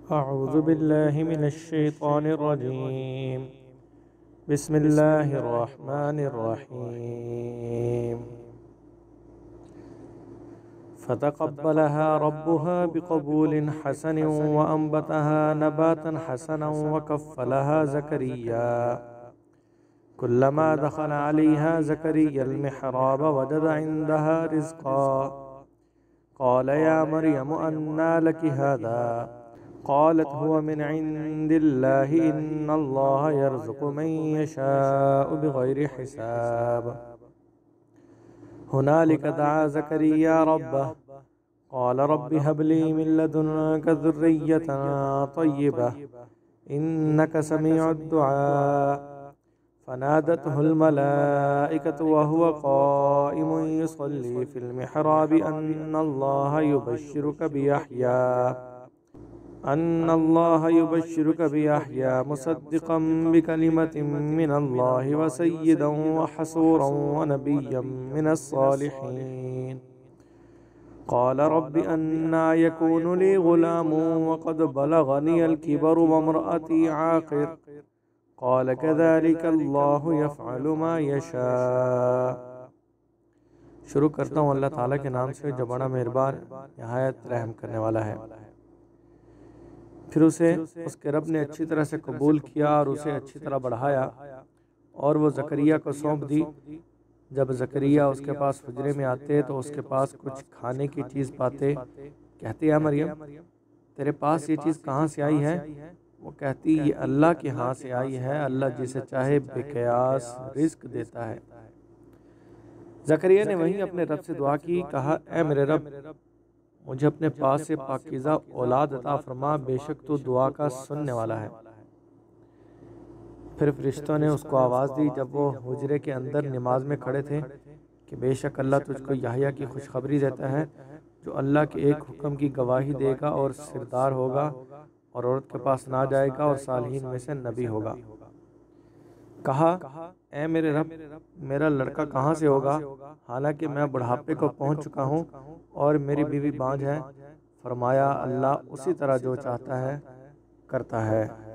अऊज़ु बिल्लाहि मिनश्शैतानिर्रजीम। बिस्मिल्लाहिर्रहमानिर्रहीम। फ़तक़ब्बलहा रब्बुहा बिक़बूलिन हसन व अंबतहा नबातन हसनन व कफ़्फ़लहा ज़करिया। कुल्लमा दख़ल अलैहा ज़करिय्यल मिहराब वजद इंदहा रिज़्क़ा। क़ाल या मरियम अन्ना लकी हाज़ा। क़ालत हुवा मिन इंदिल्लाहि इन्नल्लाहा यर्ज़ुक़ु मन यशाअु बिग़ैरि हिसाब। हुनालिक दआ ज़करिया रब्बह क़ाल रब्बि हब ली मिन लदुन्क ज़ुर्रिय्यतन तय्यिबह इन्नक समीउद दुआ। फ़नादतहुल मलाइकतु व हुवा क़ाइमुन युसल्ली फ़िल मिहराब अन्नल्लाह युबश्शिरुक बियहया मुसद्दिक़न बिकलिमतिन मिनल्लाहि व सय्यिदन व हसूरन व नबिय्यन मिनस्सालिहीन। क़ाल रब्बि अन्ना यकूनु ली ग़ुलामुन व क़द बलग़नियल किबरु व इम्रअती आक़िर। क़ाल कज़ालिकल्लाहु यफ़अलु मा यशा। शुरू करता हूँ अल्लाह ताला के नाम से जो बड़ा मेहरबान निहायत रहम करने वाला है। फिर उसे उसके रब ने अच्छी तरह से कबूल किया और उसे अच्छी तरह बढ़ाया और वो ज़करिया को सौंप दी। जब ज़करिया उसके पास हुजरे में आते तो उसके पास कुछ खाने की चीज़ पाते, कहते या मरियम तेरे पास ये चीज़ कहाँ से आई है? वो कहती ये अल्लाह के यहाँ से आई है, अल्लाह जिसे चाहे बेक़यास रिज़्क देता है। ज़करिया ने वहीं अपने रब से दुआ की, कहा ए मेरे रब मुझे अपने पास से पाकीज़ा औलाद अता फरमा, बेशक तू दुआ का सुनने वाला है। फिर फरिश्तों ने उसको आवाज़ दी जब वो हुजरे के अंदर नमाज में खड़े थे कि बेशक अल्लाह तुझको याह्या की खुशखबरी देता है जो अल्लाह के एक हुक्म की गवाही देगा और सिरदार होगा और औरत के पास ना जाएगा और सालिहीन में से नबी होगा। कहा ए मेरे रब मेरा लड़का कहाँ से होगा, हालांकि मैं बुढ़ापे को पहुँच चुका हूँ और मेरी बीवी बांझ है। फरमाया अल्लाह उसी तरह जो चाहता है करता है।